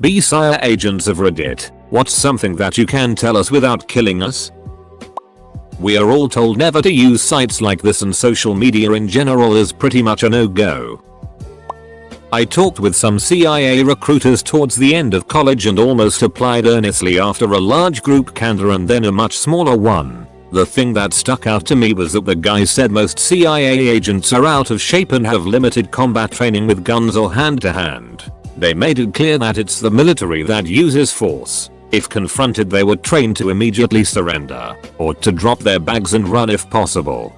FBI agents of Reddit, what's something that you can tell us without killing us? We are all told never to use sites like this, and social media in general is pretty much a no-go. I talked with some CIA recruiters towards the end of college and almost applied earnestly after a large group candor and then a much smaller one. The thing that stuck out to me was that the guy said most CIA agents are out of shape and have limited combat training with guns or hand-to-hand. They made it clear that it's the military that uses force. If confronted, they were trained to immediately surrender or to drop their bags and run if possible.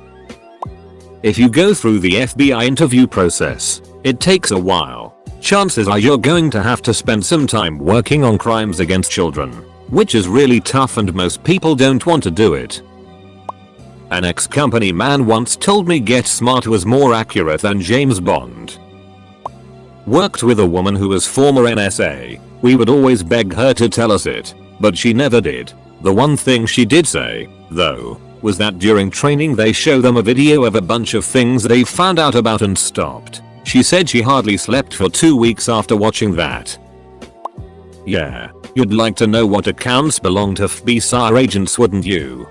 If you go through the FBI interview process, it takes a while. Chances are you're going to have to spend some time working on crimes against children, which is really tough and most people don't want to do it. An ex-company man once told me Get Smart was more accurate than James Bond. Worked with a woman who was former NSA. We would always beg her to tell us it, but she never did. The one thing she did say, though, was that during training they show them a video of a bunch of things they found out about and stopped. She said she hardly slept for 2 weeks after watching that. Yeah, you'd like to know what accounts belong to FBI agents, wouldn't you?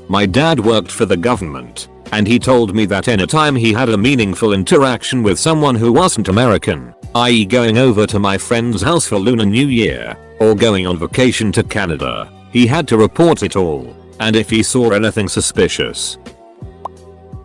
My dad worked for the government, and he told me that anytime he had a meaningful interaction with someone who wasn't American, i.e. going over to my friend's house for Lunar New Year, or going on vacation to Canada, he had to report it all, and if he saw anything suspicious.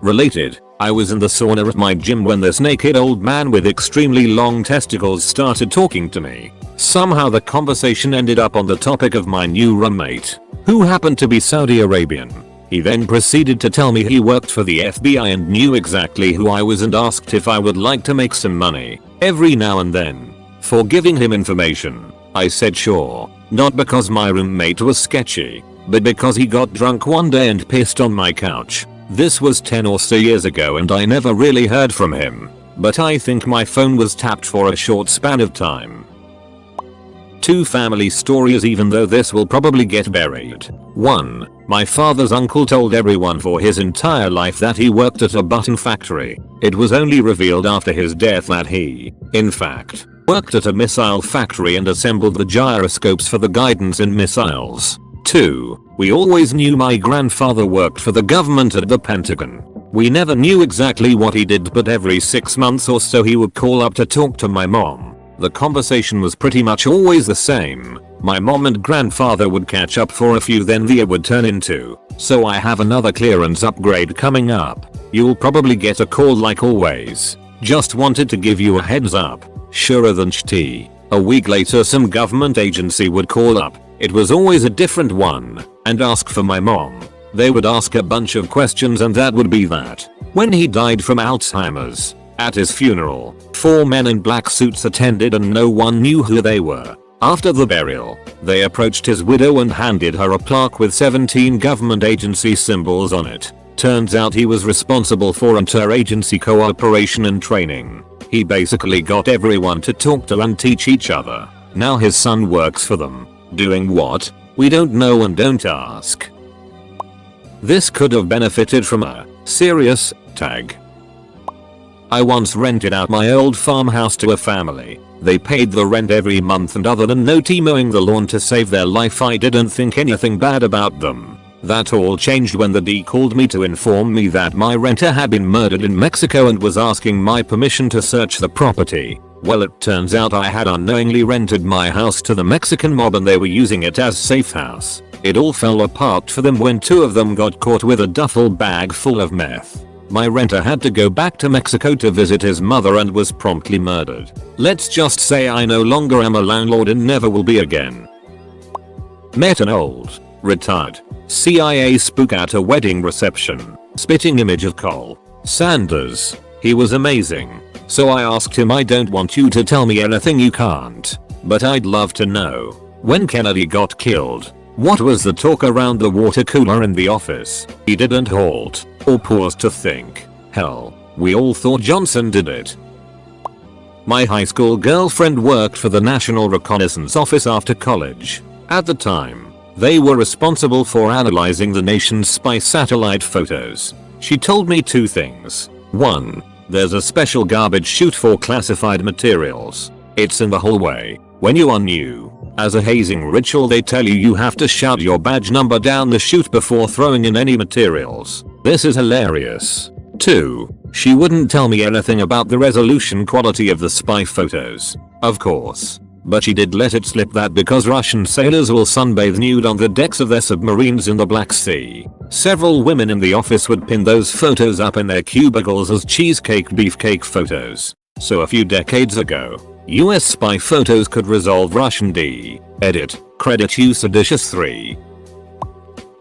Related, I was in the sauna at my gym when this naked old man with extremely long testicles started talking to me. Somehow the conversation ended up on the topic of my new roommate, who happened to be Saudi Arabian. He then proceeded to tell me he worked for the FBI and knew exactly who I was and asked if I would like to make some money every now and then for giving him information. I said sure, not because my roommate was sketchy, but because he got drunk one day and pissed on my couch. This was 10 or so years ago and I never really heard from him, but I think my phone was tapped for a short span of time. 2 family stories, even though this will probably get buried. 1. My father's uncle told everyone for his entire life that he worked at a button factory. It was only revealed after his death that he, in fact, worked at a missile factory and assembled the gyroscopes for the guidance in missiles. 2. We always knew my grandfather worked for the government at the Pentagon. We never knew exactly what he did, but every 6 months or so he would call up to talk to my mom. The conversation was pretty much always the same. My mom and grandfather would catch up for a few, then the year would turn into, so I have another clearance upgrade coming up. You'll probably get a call like always. Just wanted to give you a heads up. Surer than sh*t. A week later some government agency would call up. It was always a different one, and ask for my mom. They would ask a bunch of questions and that would be that. When he died from Alzheimer's, at his funeral, 4 men in black suits attended and no one knew who they were. After the burial, they approached his widow and handed her a plaque with 17 government agency symbols on it. Turns out he was responsible for inter-agency cooperation and training. He basically got everyone to talk to and teach each other. Now his son works for them. Doing what? We don't know and don't ask. This could have benefited from a serious tag. I once rented out my old farmhouse to a family. They paid the rent every month and other than not mowing the lawn to save their life, I didn't think anything bad about them. That all changed when the D called me to inform me that my renter had been murdered in Mexico and was asking my permission to search the property. Well, it turns out I had unknowingly rented my house to the Mexican mob and they were using it as safe house. It all fell apart for them when 2 of them got caught with a duffel bag full of meth. My renter had to go back to Mexico to visit his mother and was promptly murdered. Let's just say I no longer am a landlord and never will be again. Met an old, retired CIA spook at a wedding reception. Spitting image of Cole Sanders. He was amazing. So I asked him, I don't want you to tell me anything you can't, but I'd love to know. When Kennedy got killed, what was the talk around the water cooler in the office? He didn't halt or pause to think. Hell, we all thought Johnson did it. My high school girlfriend worked for the National Reconnaissance Office after college. At the time, they were responsible for analyzing the nation's spy satellite photos. She told me 2 things. 1. There's a special garbage chute for classified materials. It's in the hallway. When you are new, as a hazing ritual they tell you you have to shout your badge number down the chute before throwing in any materials. This is hilarious. 2. She wouldn't tell me anything about the resolution quality of the spy photos. Of course. But she did let it slip that because Russian sailors will sunbathe nude on the decks of their submarines in the Black Sea, several women in the office would pin those photos up in their cubicles as cheesecake beefcake photos. So a few decades ago, US spy photos could resolve Russian edit, credit you seditious 3.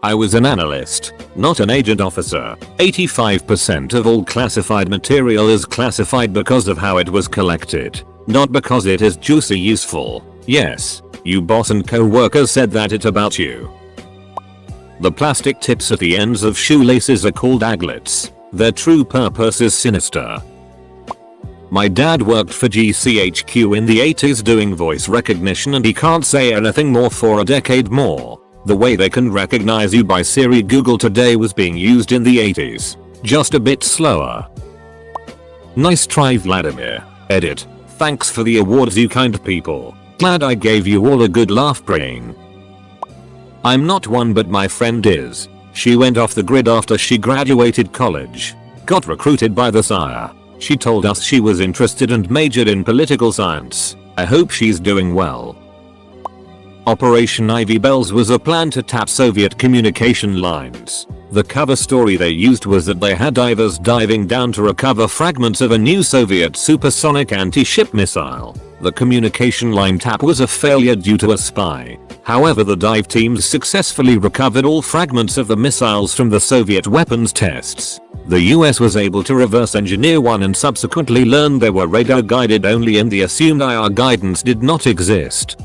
I was an analyst, not an agent officer. 85% of all classified material is classified because of how it was collected, not because it is juicy useful. Yes, you boss and co-workers said that it's about you. The plastic tips at the ends of shoelaces are called aglets. Their true purpose is sinister. My dad worked for GCHQ in the 80s doing voice recognition and he can't say anything more for a decade more. The way they can recognize you by Siri Google today was being used in the 80s. Just a bit slower. Nice try Vladimir. Edit. Thanks for the awards you kind people. Glad I gave you all a good laugh brain. I'm not one but my friend is. She went off the grid after she graduated college. Got recruited by the sire. She told us she was interested and majored in political science. I hope she's doing well. Operation Ivy Bells was a plan to tap Soviet communication lines. The cover story they used was that they had divers diving down to recover fragments of a new Soviet supersonic anti-ship missile. The communication line tap was a failure due to a spy. However, the dive teams successfully recovered all fragments of the missiles from the Soviet weapons tests. The US was able to reverse engineer one and subsequently learned they were radar guided only and the assumed IR guidance did not exist.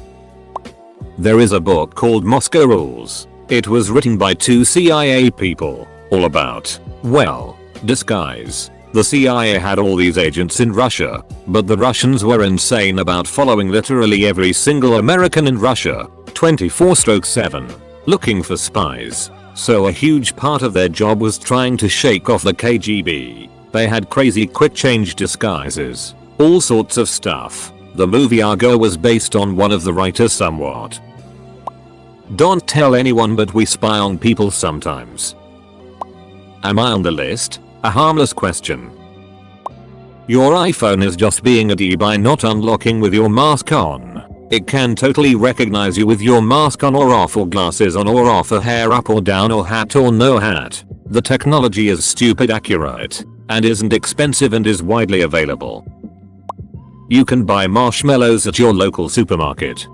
There is a book called Moscow Rules. It was written by 2 CIA people, all about, well, disguise. The CIA had all these agents in Russia, but the Russians were insane about following literally every single American in Russia, 24/7, looking for spies. So a huge part of their job was trying to shake off the KGB. They had crazy quick change disguises, all sorts of stuff. The movie Argo was based on one of the writers somewhat. Don't tell anyone but we spy on people sometimes. Am I on the list? A harmless question. Your iPhone is just being a D by not unlocking with your mask on. It can totally recognize you with your mask on or off or glasses on or off or hair up or down or hat or no hat. The technology is stupid accurate and isn't expensive and is widely available. You can buy marshmallows at your local supermarket.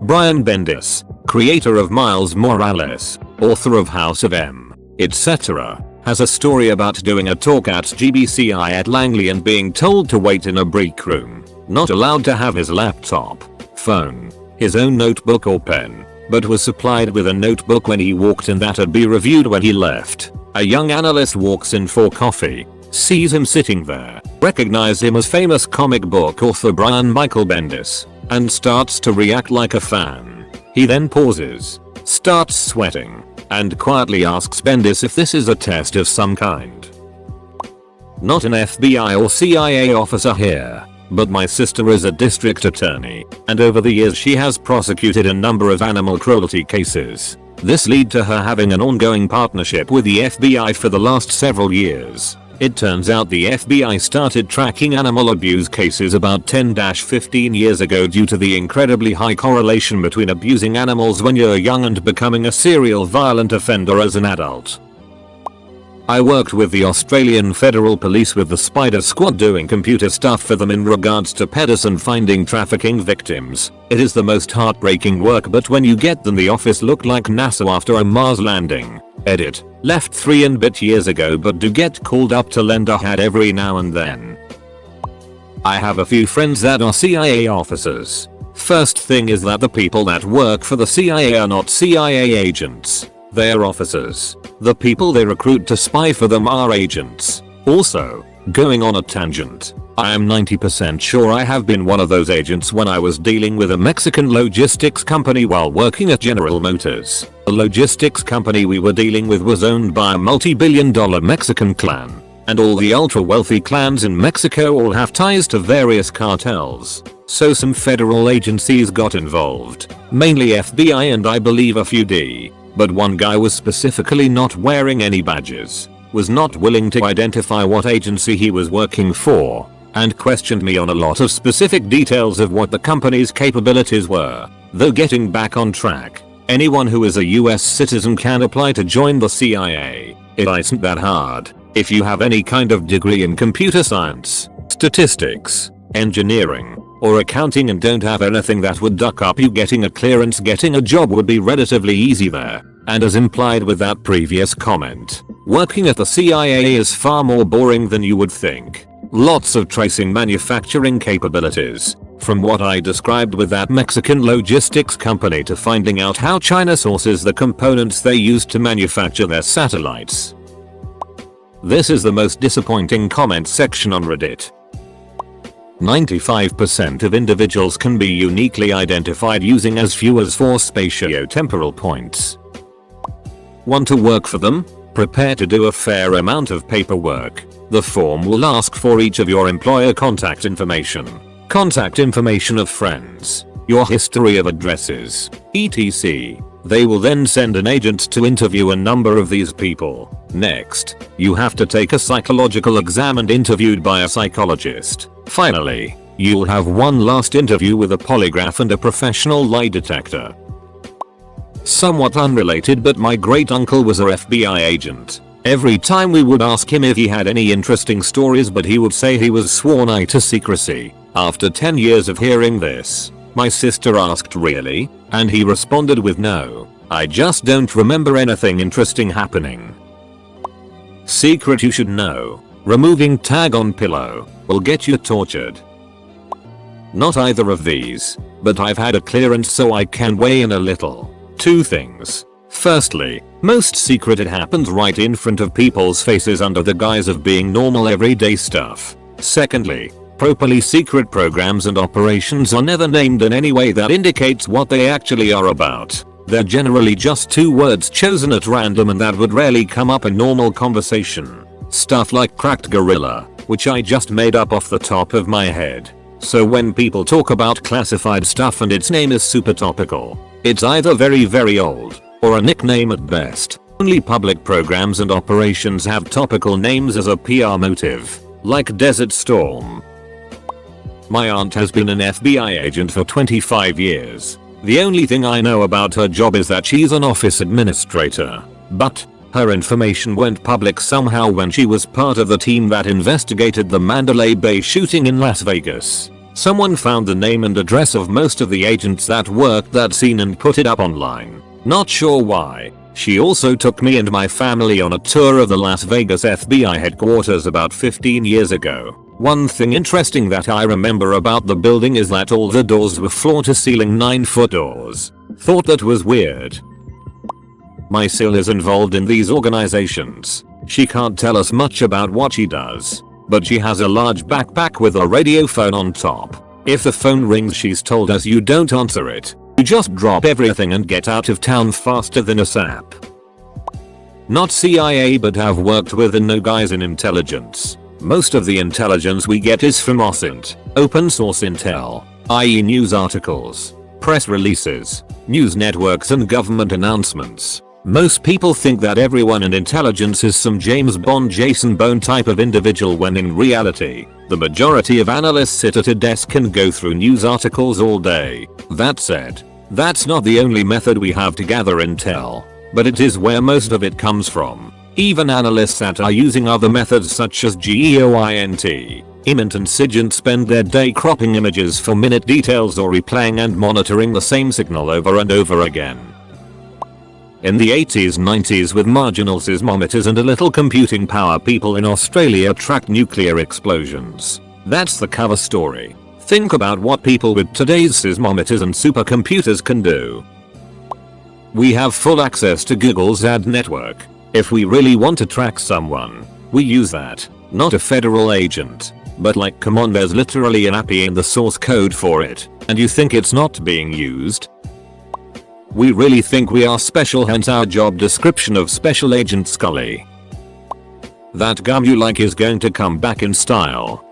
Brian Bendis, creator of Miles Morales, author of House of M, etc., has a story about doing a talk at GBCI at Langley and being told to wait in a break room, not allowed to have his laptop, phone, his own notebook or pen, but was supplied with a notebook when he walked in that had be reviewed when he left. A young analyst walks in for coffee, sees him sitting there, recognizes him as famous comic book author Brian Michael Bendis, and starts to react like a fan. He then pauses, starts sweating, and quietly asks Bendis if this is a test of some kind. Not an FBI or CIA officer here, but my sister is a district attorney, and over the years she has prosecuted a number of animal cruelty cases. This led to her having an ongoing partnership with the FBI for the last several years. It turns out the FBI started tracking animal abuse cases about 10-15 years ago due to the incredibly high correlation between abusing animals when you're young and becoming a serial violent offender as an adult. I worked with the Australian Federal Police with the Spider Squad doing computer stuff for them in regards to pedos and finding trafficking victims. It is the most heartbreaking work, but when you get them, the office looked like NASA after a Mars landing. Edit. Left 3 and bit years ago but do get called up to lend a hand every now and then. I have a few friends that are CIA officers. First thing is that the people that work for the CIA are not CIA agents. They are officers. The people they recruit to spy for them are agents. Also, going on a tangent, I am 90% sure I have been one of those agents when I was dealing with a Mexican logistics company while working at General Motors. The logistics company we were dealing with was owned by a multi-billion-dollar Mexican clan. And all the ultra wealthy clans in Mexico all have ties to various cartels. So some federal agencies got involved, mainly FBI and I believe a few D. But one guy was specifically not wearing any badges, was not willing to identify what agency he was working for, and questioned me on a lot of specific details of what the company's capabilities were. Though getting back on track, anyone who is a US citizen can apply to join the CIA. It isn't that hard. If you have any kind of degree in computer science, statistics, engineering, or accounting and don't have anything that would duck up you getting a clearance, getting a job would be relatively easy there. And as implied with that previous comment, working at the CIA is far more boring than you would think. Lots of tracing manufacturing capabilities, from what I described with that Mexican logistics company to finding out how China sources the components they use to manufacture their satellites. This is the most disappointing comment section on Reddit. 95% of individuals can be uniquely identified using as few as 4 spatio-temporal points. Want to work for them? Prepare to do a fair amount of paperwork. The form will ask for each of your employer contact information of friends, your history of addresses, etc. They will then send an agent to interview a number of these people. Next, you have to take a psychological exam and interviewed by a psychologist. Finally, you'll have one last interview with a polygraph and a professional lie detector. Somewhat unrelated, but my great uncle was a FBI agent. Every time we would ask him if he had any interesting stories, but he would say he was sworn to secrecy. After 10 years of hearing this, my sister asked, "Really?" And he responded with, "No, I just don't remember anything interesting happening." Secret you should know: removing tag on pillow will get you tortured. Not either of these, but I've had a clearance so I can weigh in a little. 2 things. Firstly, most secret it happens right in front of people's faces under the guise of being normal everyday stuff. Secondly, properly secret programs and operations are never named in any way that indicates what they actually are about. They're generally just 2 words chosen at random and that would rarely come up in normal conversation. Stuff like cracked gorilla, which I just made up off the top of my head. So when people talk about classified stuff and its name is super topical, it's either very old, or a nickname at best. Only public programs and operations have topical names as a PR motive, like Desert Storm. My aunt has been an FBI agent for 25 years. The only thing I know about her job is that she's an office administrator. But her information went public somehow when she was part of the team that investigated the Mandalay Bay shooting in Las Vegas. Someone found the name and address of most of the agents that worked that scene and put it up online. Not sure why. She also took me and my family on a tour of the Las Vegas FBI headquarters about 15 years ago. One thing interesting that I remember about the building is that all the doors were floor-to-ceiling 9-foot doors. Thought that was weird. My sil is involved in these organizations. She can't tell us much about what she does, but she has a large backpack with a radio phone on top. If the phone rings, she's told us you don't answer it. You just drop everything and get out of town faster than a sap. Not CIA, but have worked with and know guys in intelligence. Most of the intelligence we get is from OSINT, open source intel, i.e. news articles, press releases, news networks and government announcements. Most people think that everyone in intelligence is some James Bond Jason Bourne type of individual, when in reality, the majority of analysts sit at a desk and go through news articles all day. That said, that's not the only method we have to gather intel, but it is where most of it comes from. Even analysts that are using other methods such as GEOINT, IMINT and SIGINT spend their day cropping images for minute details or replaying and monitoring the same signal over and over again. In the 80s 90s, with marginal seismometers and a little computing power, people in Australia tracked nuclear explosions. That's the cover story. Think about what people with today's seismometers and supercomputers can do. We have full access to Google's ad network. If we really want to track someone, we use that. Not a federal agent. But like, come on, there's literally an API in the source code for it, and you think it's not being used? We really think we are special, hence our job description of Special Agent Scully. That gum you like is going to come back in style.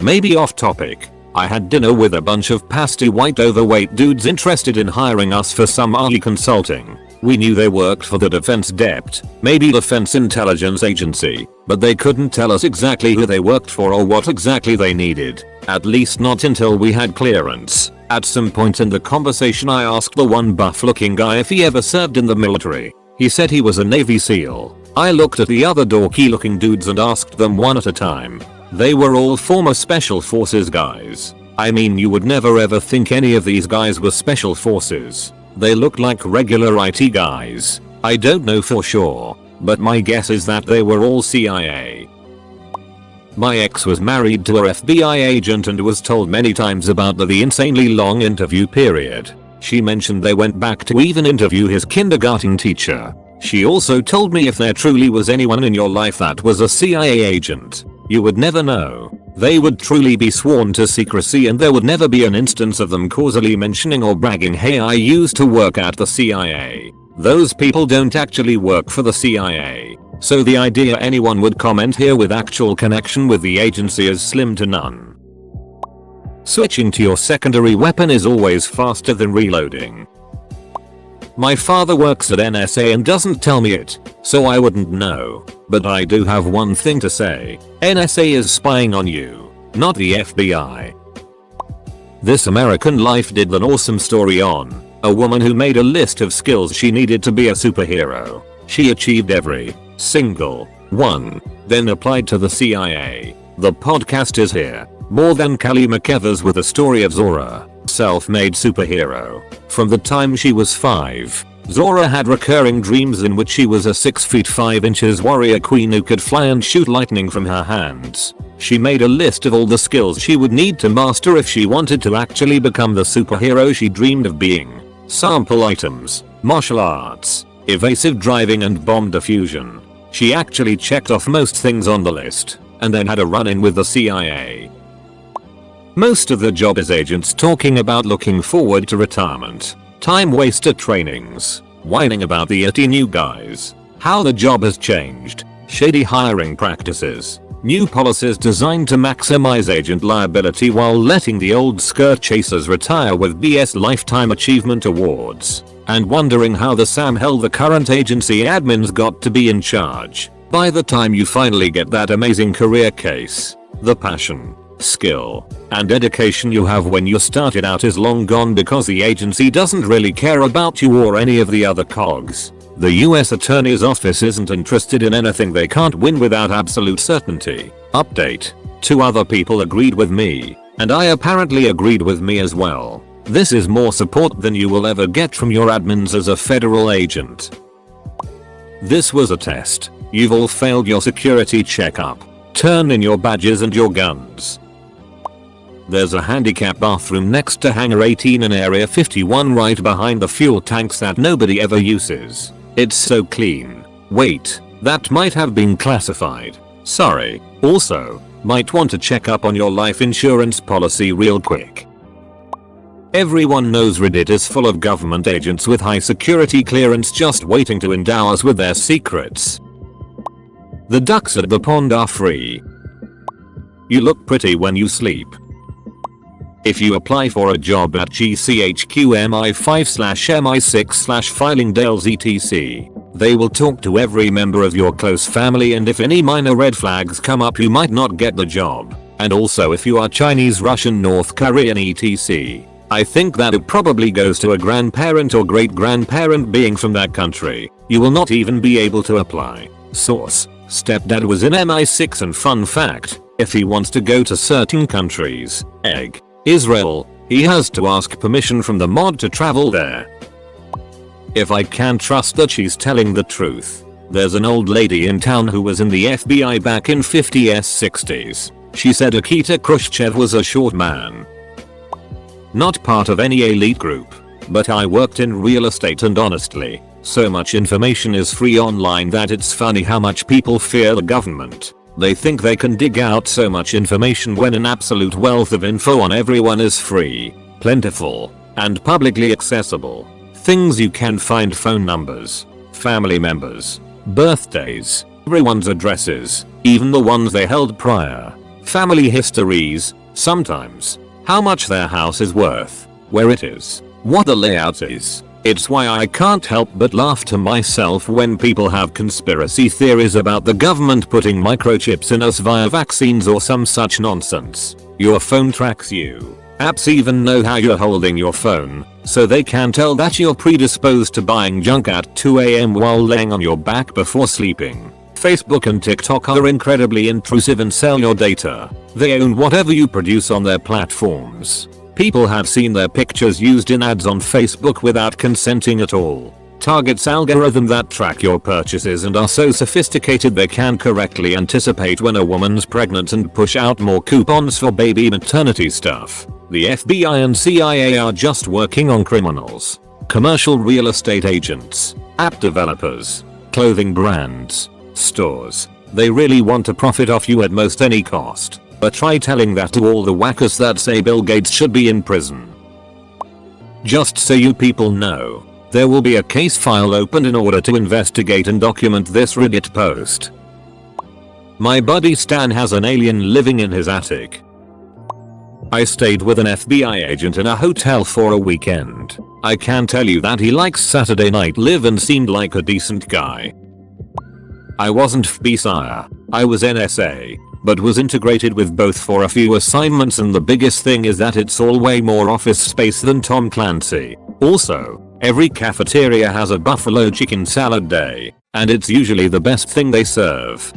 Maybe off topic. I had dinner with a bunch of pasty white overweight dudes interested in hiring us for some RE consulting. We knew they worked for the Defense Dept, maybe Defense Intelligence Agency, but they couldn't tell us exactly who they worked for or what exactly they needed, at least not until we had clearance. At some point in the conversation I asked the one buff looking guy if he ever served in the military. He said he was a Navy SEAL. I looked at the other dorky looking dudes and asked them one at a time. They were all former Special Forces guys. I mean, you would never ever think any of these guys were Special Forces. They looked like regular IT guys. I don't know for sure, but my guess is that they were all CIA. My ex was married to a FBI agent and was told many times about the insanely long interview period. She mentioned they went back to even interview his kindergarten teacher. She also told me if there truly was anyone in your life that was a CIA agent, you would never know. They would truly be sworn to secrecy and there would never be an instance of them causally mentioning or bragging, hey, I used to work at the CIA. Those people don't actually work for the CIA. So the idea anyone would comment here with actual connection with the agency is slim to none. Switching to your secondary weapon is always faster than reloading. My father works at NSA and doesn't tell me it, so I wouldn't know. But I do have one thing to say. NSA is spying on you, not the FBI. This American Life did an awesome story on a woman who made a list of skills she needed to be a superhero. She achieved every single one, then applied to the CIA. The podcast is here. More than Kelly McEvers with a story of Zora, self-made superhero. From the time she was 5, Zora had recurring dreams in which she was a 6 feet 5 inches warrior queen who could fly and shoot lightning from her hands. She made a list of all the skills she would need to master if she wanted to actually become the superhero she dreamed of being. Sample items, martial arts, evasive driving and bomb diffusion. She actually checked off most things on the list, and then had a run-in with the CIA. Most of the job is agents talking about looking forward to retirement, time waster trainings, whining about the itty new guys, how the job has changed, shady hiring practices, new policies designed to maximize agent liability while letting the old skirt chasers retire with BS lifetime achievement awards, and wondering how the Sam hell the current agency admins got to be in charge. By the time you finally get that amazing career case, the passion, skill, and dedication you have when you started out is long gone because the agency doesn't really care about you or any of the other cogs. The US Attorney's Office isn't interested in anything they can't win without absolute certainty. Update. 2 other people agreed with me, and I apparently agreed with me as well. This is more support than you will ever get from your admins as a federal agent. This was a test. You've all failed your security checkup. Turn in your badges and your guns. There's a handicap bathroom next to Hangar 18 in Area 51 right behind the fuel tanks that nobody ever uses. It's so clean. Wait, that might have been classified. Sorry. Also, might want to check up on your life insurance policy real quick. Everyone knows Reddit is full of government agents with high security clearance just waiting to endow us with their secrets. The ducks at the pond are free. You look pretty when you sleep. If you apply for a job at GCHQMI5/MI6/Filingdales etc, they will talk to every member of your close family, and if any minor red flags come up you might not get the job. And also if you are Chinese, Russian, North Korean etc. I think that it probably goes to a grandparent or great grandparent being from that country. You will not even be able to apply. Source: stepdad was in MI6, and fun fact, if he wants to go to certain countries, Israel, he has to ask permission from the mod to travel there. If I can trust that she's telling the truth. There's an old lady in town who was in the FBI back in 50s 60s. She said Nikita Khrushchev was a short man. Not part of any elite group, but I worked in real estate, and honestly, so much information is free online that it's funny how much people fear the government. They think they can dig out so much information when an absolute wealth of info on everyone is free, plentiful, and publicly accessible. Things you can find: phone numbers, family members, birthdays, everyone's addresses, even the ones they held prior. Family histories, sometimes. How much their house is worth, where it is, what the layout is. It's why I can't help but laugh to myself when people have conspiracy theories about the government putting microchips in us via vaccines or some such nonsense. Your phone tracks you. Apps even know how you're holding your phone, so they can tell that you're predisposed to buying junk at 2 AM while laying on your back before sleeping. Facebook and TikTok are incredibly intrusive and sell your data. They own whatever you produce on their platforms. People have seen their pictures used in ads on Facebook without consenting at all. Target's algorithm that track your purchases and are so sophisticated they can correctly anticipate when a woman's pregnant and push out more coupons for baby maternity stuff. The FBI and CIA are just working on criminals. Commercial real estate agents, app developers, clothing brands, stores. They really want to profit off you at most any cost. But try telling that to all the whackers that say Bill Gates should be in prison. Just so you people know, there will be a case file opened in order to investigate and document this Reddit post. My buddy Stan has an alien living in his attic. I stayed with an FBI agent in a hotel for a weekend. I can tell you that he likes Saturday Night Live and seemed like a decent guy. I wasn't FBI sire, I was NSA, but was integrated with both for a few assignments, and the biggest thing is that it's all way more office space than Tom Clancy. Also, every cafeteria has a buffalo chicken salad day, and it's usually the best thing they serve.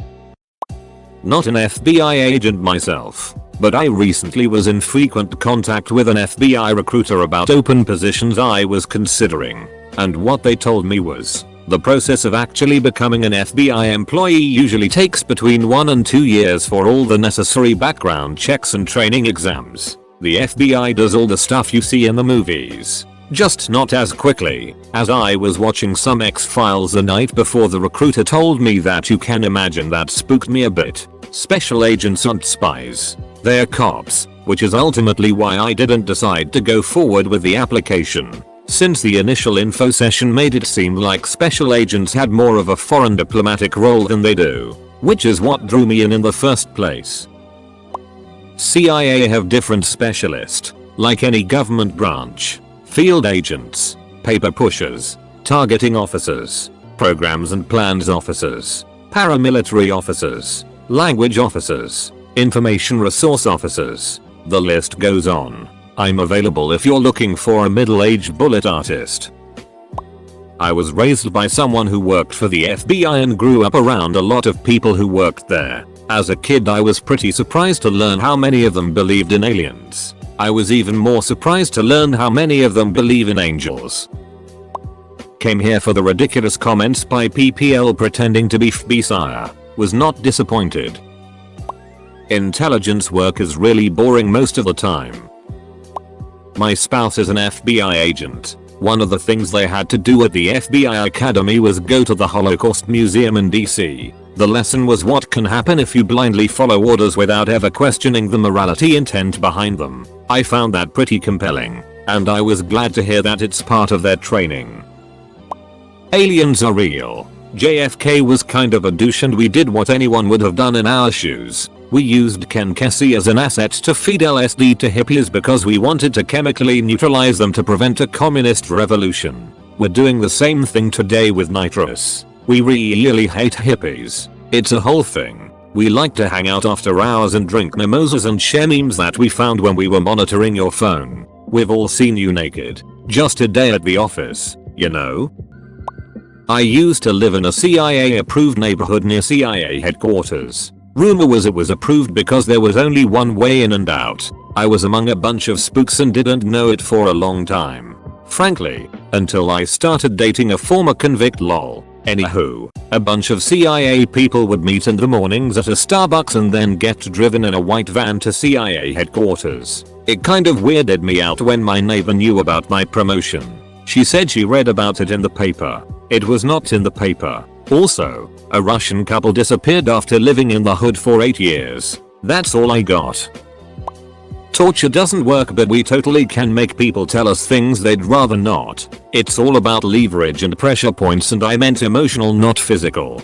Not an FBI agent myself, but I recently was in frequent contact with an FBI recruiter about open positions I was considering, and what they told me was, the process of actually becoming an FBI employee usually takes between 1 and 2 years for all the necessary background checks and training exams. The FBI does all the stuff you see in the movies, just not as quickly. As I was watching some X-Files the night before, the recruiter told me that you can imagine that spooked me a bit. Special agents aren't spies. They're cops, which is ultimately why I didn't decide to go forward with the application. Since the initial info session made it seem like special agents had more of a foreign diplomatic role than they do, which is what drew me in the first place. CIA have different specialists, like any government branch. Field agents, paper pushers, targeting officers, programs and plans officers, paramilitary officers, language officers, information resource officers. The list goes on. I'm available if you're looking for a middle-aged bullet artist. I was raised by someone who worked for the FBI and grew up around a lot of people who worked there. As a kid, I was pretty surprised to learn how many of them believed in aliens. I was even more surprised to learn how many of them believe in angels. Came here for the ridiculous comments by PPL pretending to be FBI sire. Was not disappointed. Intelligence work is really boring most of the time. My spouse is an FBI agent. One of the things they had to do at the FBI Academy was go to the Holocaust Museum in DC. The lesson was what can happen if you blindly follow orders without ever questioning the morality intent behind them. I found that pretty compelling, and I was glad to hear that it's part of their training. Aliens are real. JFK was kind of a douche and we did what anyone would have done in our shoes. We used Ken Kesey as an asset to feed LSD to hippies because we wanted to chemically neutralize them to prevent a communist revolution. We're doing the same thing today with nitrous. We really hate hippies. It's a whole thing. We like to hang out after hours and drink mimosas and share memes that we found when we were monitoring your phone. We've all seen you naked. Just a day at the office, you know? I used to live in a CIA approved neighborhood near CIA headquarters. Rumor was it was approved because there was only one way in and out. I was among a bunch of spooks and didn't know it for a long time. Frankly, until I started dating a former convict lol. Anywho, a bunch of CIA people would meet in the mornings at a Starbucks and then get driven in a white van to CIA headquarters. It kind of weirded me out when my neighbor knew about my promotion. She said she read about it in the paper. It was not in the paper. Also, a Russian couple disappeared after living in the hood for 8 years. That's all I got. Torture doesn't work, but we totally can make people tell us things they'd rather not. It's all about leverage and pressure points, and I meant emotional, not physical.